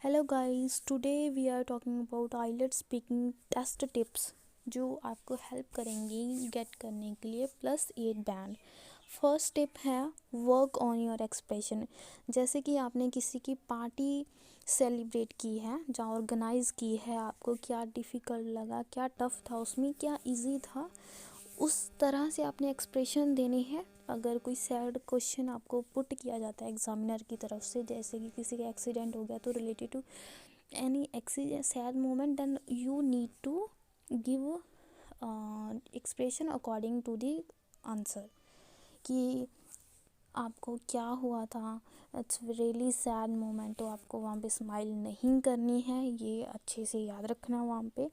Hello guys, today we are talking about IELTS speaking test tips जो आपको help करेंगी get करने के लिए +8 बैंड। फर्स्ट टिप है वर्क ऑन योर एक्सप्रेशन। जैसे कि आपने किसी की पार्टी सेलिब्रेट की है, जहाँ ऑर्गेनाइज की है, आपको क्या डिफ़िकल्ट लगा, क्या टफ़ था उसमें, क्या इजी था, उस तरह से आपने एक्सप्रेशन देनी है। अगर कोई सैड क्वेश्चन आपको पुट किया जाता है एग्जामिनर की तरफ से, जैसे कि किसी का एक्सीडेंट हो गया, तो related to any accident sad moment, then you need to give expression according to the answer कि आपको क्या हुआ था। इट्स रियली सैड मोमेंट, तो आपको वहाँ पे स्माइल नहीं करनी है, ये अच्छे से याद रखना वहाँ पे,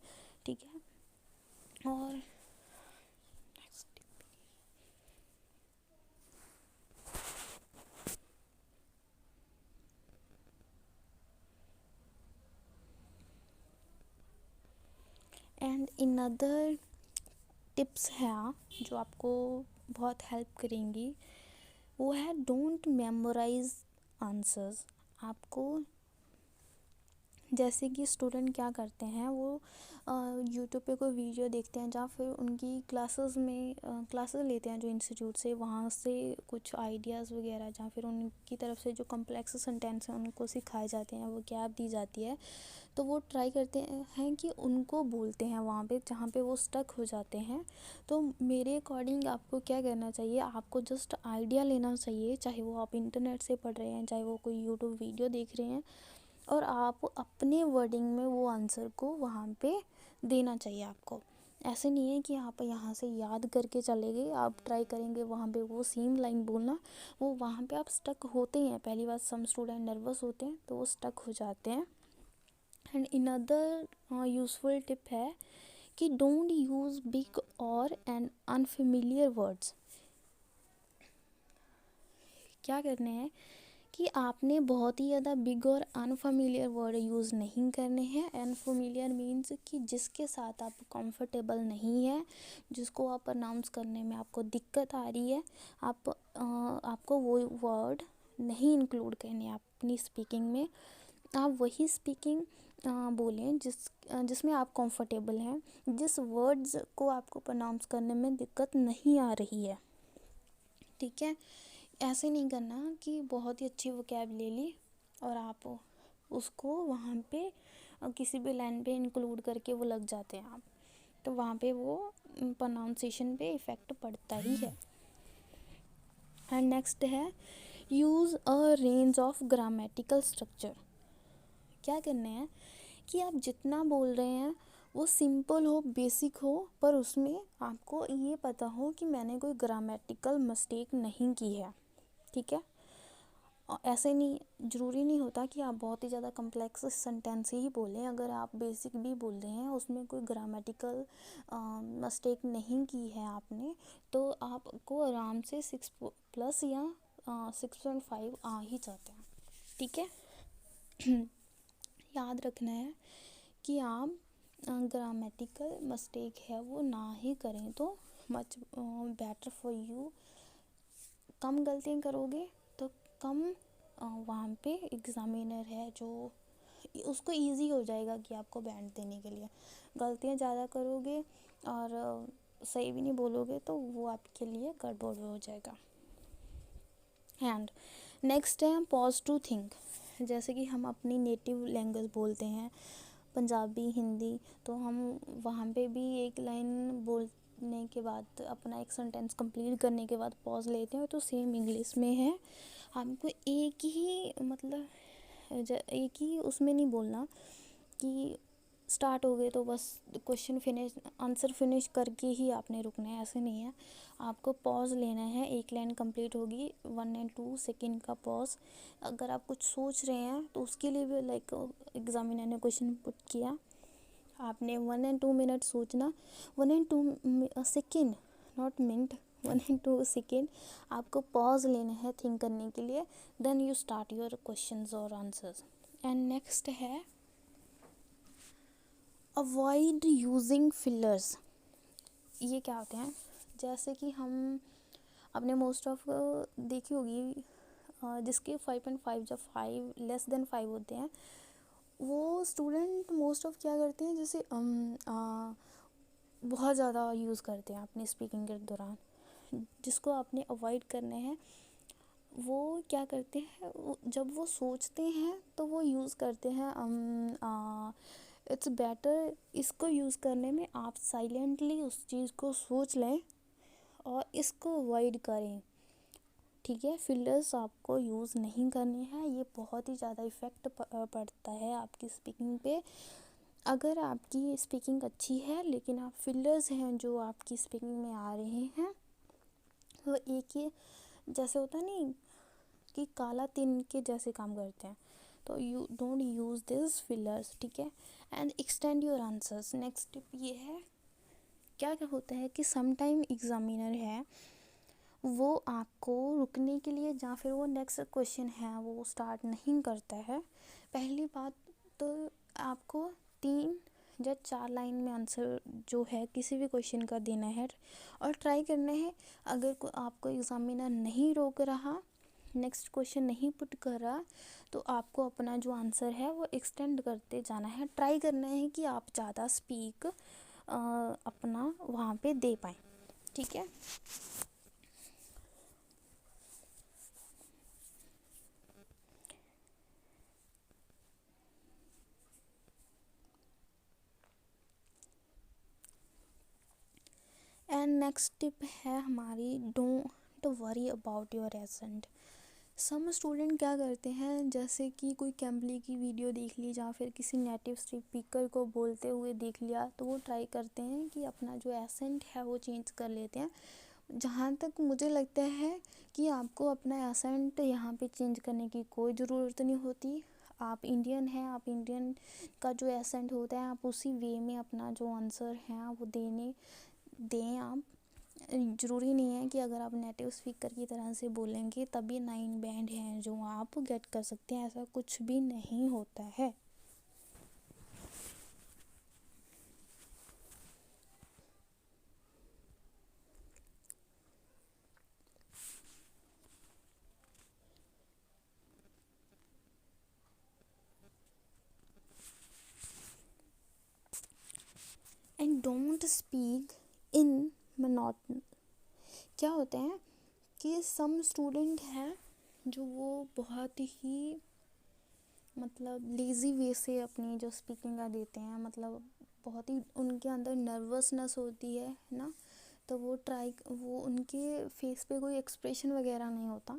ठीक है। और एंड इन अदर टिप्स हैं जो आपको बहुत हेल्प करेंगी, वो है डोंट मेमोराइज आंसर्स। आपको जैसे कि स्टूडेंट क्या करते हैं, वो यूट्यूब पे कोई वीडियो देखते हैं, या फिर उनकी क्लासेस में क्लासेस लेते हैं जो इंस्टीट्यूट से, वहाँ से कुछ आइडियाज़ वगैरह, या फिर उनकी तरफ से जो कम्प्लेक्स सेंटेंस हैं उनको सिखाए जाते हैं, वो गैप दी जाती है, तो वो ट्राई करते हैं कि उनको बोलते हैं वहाँ पे जहाँ पे वो स्टक हो जाते हैं। तो मेरे अकॉर्डिंग आपको क्या करना चाहिए, आपको जस्ट आइडिया लेना चाहिए, चाहे वो आप इंटरनेट से पढ़ रहे हैं, चाहे वो कोई यूट्यूब वीडियो देख रहे हैं, और आप अपने वर्डिंग में वो आंसर को वहाँ पे देना चाहिए आपको। ऐसे नहीं है कि आप यहाँ से याद करके चले गए, आप ट्राई करेंगे वहाँ पे वो सेम लाइन बोलना, वो वहाँ पे आप स्टक होते हैं। पहली बात, सम स्टूडेंट नर्वस होते हैं तो वो स्टक हो जाते हैं। एंड अनदर यूज़फुल टिप है कि डोंट यूज़ बिग और एंड अनफेमिलियर वर्ड्स। क्या करने हैं कि आपने बहुत ही ज़्यादा बिग और अनफेमिलियर वर्ड यूज़ नहीं करने हैं। अनफेमिलियर मीन्स कि जिसके साथ आप कंफर्टेबल नहीं है, जिसको आप अनाउंस करने में आपको दिक्कत आ रही है, आपको वो वर्ड नहीं इंक्लूड करने अपनी स्पीकिंग में। आप वही स्पीकिंग बोलें जिसमें आप कंफर्टेबल हैं, जिस वर्ड्स को आपको प्रोनाउंस करने में दिक्कत नहीं आ रही है, ठीक है। ऐसे नहीं करना कि बहुत ही अच्छी वोकैब ले ली और आप उसको वहाँ पे किसी भी लाइन पे इंक्लूड करके वो लग जाते हैं आप, तो वहाँ पे वो प्रोनाउंसिएशन पे इफ़ेक्ट पड़ता ही है। एंड नेक्स्ट है use a range of grammatical structure. क्या करना है कि आप जितना बोल रहे हैं वो सिंपल हो, बेसिक हो, पर उसमें आपको ये पता हो कि मैंने कोई ग्रामेटिकल मिस्टेक नहीं की है, ठीक है। ऐसे नहीं, ज़रूरी नहीं होता कि आप बहुत ही ज़्यादा कम्प्लेक्स सेंटेंस ही बोलें। अगर आप बेसिक भी बोल रहे हैं, उसमें कोई ग्रामेटिकल मिस्टेक नहीं की है आपने, तो आपको आराम से 6+ या 6.5 आ ही जाते हैं, ठीक है। याद रखना है कि आप ग्रामेटिकल मिस्टेक है वो ना ही करें तो मच बेटर फॉर यू। कम गलतियाँ करोगे तो कम वहाँ पे एग्ज़ामिनर है जो उसको इजी हो जाएगा कि आपको बैंड देने के लिए। गलतियाँ ज़्यादा करोगे और सही भी नहीं बोलोगे तो वो आपके लिए गड़बड़ हो जाएगा। एंड नेक्स्ट है पॉज टू थिंक। जैसे कि हम अपनी नेटिव लैंग्वेज बोलते हैं, पंजाबी, हिंदी, तो हम वहाँ पे भी एक लाइन बोलने के बाद, अपना एक सेंटेंस कंप्लीट करने के बाद पॉज लेते हैं, तो सेम इंग्लिश में है। हमको एक ही मतलब एक ही उसमें नहीं बोलना कि स्टार्ट हो गए तो बस क्वेश्चन फिनिश, आंसर फिनिश करके ही आपने रुकना है, ऐसे नहीं है। आपको पॉज लेना है, एक लाइन कंप्लीट होगी 1 और 2 सेकेंड का पॉज। अगर आप कुछ सोच रहे हैं तो उसके लिए भी लाइक एग्जामिनर ने क्वेश्चन पुट किया, आपने 1 और 2 मिनट सोचना, 1 और 2 सेकेंड, नॉट मिनट, 1 और 2 सेकेंड आपको पॉज लेना है थिंक करने के लिए, then you start your questions और आंसर्स। एंड नेक्स्ट है अवॉइड यूजिंग फिलर्स। ये क्या होते हैं, जैसे कि हम आपने मोस्ट ऑफ देखी होगी, जिसके 5.5 या 5 <5 होते हैं, वो स्टूडेंट मोस्ट ऑफ क्या करते हैं, जैसे बहुत ज़्यादा यूज़ करते हैं अपनी स्पीकिंग के दौरान, जिसको आपने अवॉइड करना है। वो क्या करते हैं, जब वो सोचते हैं तो वो यूज़ करते हैं इट्स बेटर इसको यूज़ करने में आप साइलेंटली उस चीज़ को सोच लें और इसको अवॉइड करें, ठीक है। फिलर्स आपको यूज़ नहीं करने हैं, ये बहुत ही ज़्यादा इफ़ेक्ट पड़ता है आपकी स्पीकिंग पे। अगर आपकी स्पीकिंग अच्छी है लेकिन आप फिलर्स हैं जो आपकी स्पीकिंग में आ रहे हैं, वो एक ही जैसे होता नहीं कि काला तिल के जैसे काम करते हैं, तो you don't use this fillers, ठीक है। And extend your answers. Next tip ये है, क्या क्या होता है कि सम टाइम एग्जामिनर है वो आपको रुकने के लिए या फिर वो नेक्स्ट क्वेश्चन है वो स्टार्ट नहीं करता है। पहली बात तो आपको 3 या 4 लाइन में आंसर जो है किसी भी क्वेश्चन का देना है और ट्राई करना है। अगर आपको एग्जामिनर नहीं रोक रहा, नेक्स्ट क्वेश्चन नहीं पुट कर रहा, तो आपको अपना जो आंसर है वो एक्सटेंड करते जाना है। ट्राई करना है कि आप ज़्यादा स्पीक अपना वहाँ पे दे पाएँ, ठीक है। एंड नेक्स्ट टिप है हमारी, don't worry about your accent. Some student क्या करते हैं, जैसे कि कोई कैम्बली की वीडियो देख ली या फिर किसी नेटिव स्पीकर को बोलते हुए देख लिया, तो वो ट्राई करते हैं कि अपना जो एसेंट है वो चेंज कर लेते हैं। जहाँ तक मुझे लगता है कि आपको अपना एसेंट यहाँ पे चेंज करने की कोई ज़रूरत नहीं होती। आप इंडियन हैं, आप इंडियन का जो एसेंट होता है आप उसी वे में अपना जो आंसर है वो दें आप। ज़रूरी नहीं है कि अगर आप नेटिव स्पीकर की तरह से बोलेंगे तभी 9 बैंड हैं जो आप गेट कर सकते हैं, ऐसा कुछ भी नहीं होता है। And don't speak in monotone. क्या होता है कि सम स्टूडेंट हैं जो वो बहुत ही मतलब लेज़ी वे से अपनी जो स्पीकिंग का देते हैं, मतलब बहुत ही उनके अंदर नर्वसनेस होती है ना, तो वो उनके फेस पे कोई एक्सप्रेशन वगैरह नहीं होता,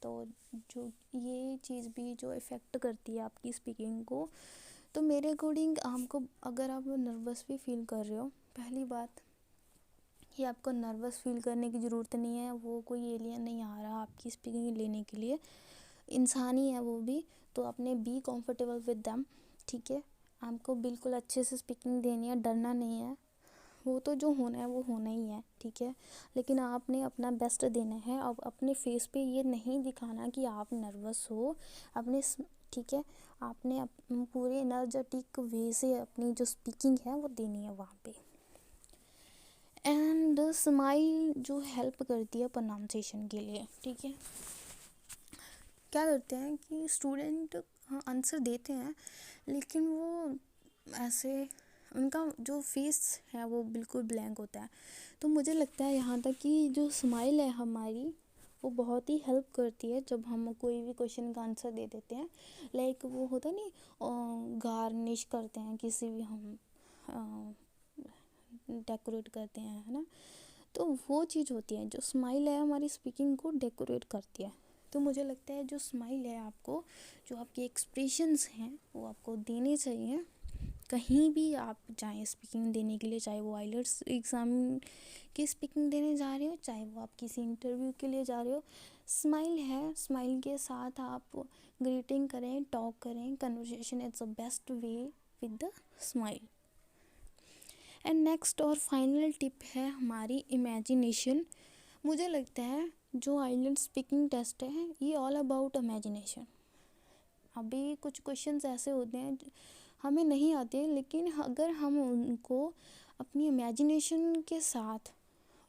तो जो ये चीज़ भी जो इफ़ेक्ट करती है आपकी स्पीकिंग को। तो मेरे अकॉर्डिंग आपको, अगर आप नर्वस भी फील कर रहे हो, पहली बात ये आपको नर्वस फील करने की ज़रूरत नहीं है। वो कोई एलियन नहीं आ रहा आपकी स्पीकिंग लेने के लिए, इंसान ही है वो भी। तो अपने बी कंफर्टेबल विद देम, ठीक है। आपको बिल्कुल अच्छे से स्पीकिंग देनी है, डरना नहीं है। वो तो जो होना है वो होना ही है, ठीक है। लेकिन आपने अपना बेस्ट देना है। अब अपने फेस पे ये नहीं दिखाना कि आप नर्वस हो, अपने ठीक है। आपने पूरे एनर्जेटिक वे से अपनी जो स्पीकिंग है वो देनी है वहाँ पे। एंड स्माइल जो हेल्प करती है प्रोनाउंसिएशन के लिए, ठीक है। क्या करते हैं कि स्टूडेंट आंसर देते हैं लेकिन वो ऐसे उनका जो फेस है वो बिल्कुल ब्लैंक होता है। तो मुझे लगता है यहाँ तक कि जो स्माइल है हमारी वो बहुत ही हेल्प करती है जब हम कोई भी क्वेश्चन का आंसर दे देते हैं। लाइक वो होता नहीं, गार्निश करते हैं किसी भी हम डेकोरेट करते हैं, है ना। तो वो चीज़ होती है, जो स्माइल है हमारी स्पीकिंग को डेकोरेट करती है। तो मुझे लगता है जो स्माइल है आपको, जो आपके एक्सप्रेशंस हैं वो आपको देने चाहिए कहीं भी आप जाएं स्पीकिंग देने के लिए, चाहे वो आइलेट्स एग्ज़ाम की स्पीकिंग देने जा रहे हो, चाहे वो आप किसी इंटरव्यू के लिए जा रहे हो। स्माइल है, स्माइल के साथ आप ग्रीटिंग करें, टॉक करें, conversation is the best way with the smile. And next और फाइनल टिप है हमारी इमेजिनेशन। मुझे लगता है जो आइलेट्स स्पीकिंग टेस्ट है ये ऑल अबाउट इमेजिनेशन। अभी कुछ क्वेश्चंस ऐसे होते हैं हमें नहीं आते, लेकिन अगर हम उनको अपनी इमेजिनेशन के साथ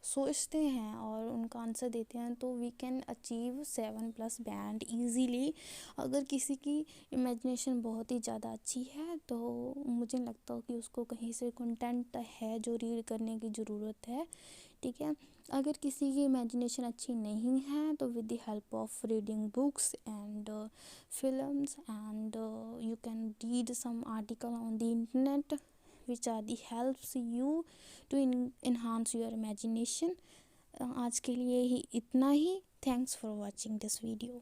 सोचते हैं और उनका आंसर देते हैं तो we can achieve 7+ band easily. अगर किसी की इमेजिनेशन बहुत ही ज़्यादा अच्छी है तो मुझे लगता है कि उसको कहीं से कंटेंट है जो रीड करने की ज़रूरत है, ठीक है। अगर किसी की इमेजिनेशन अच्छी नहीं है तो with the help of reading books and films and you can read some article on the internet which are the helps you to enhance your imagination। आज के लिए ही इतना ही। Thanks for watching this video.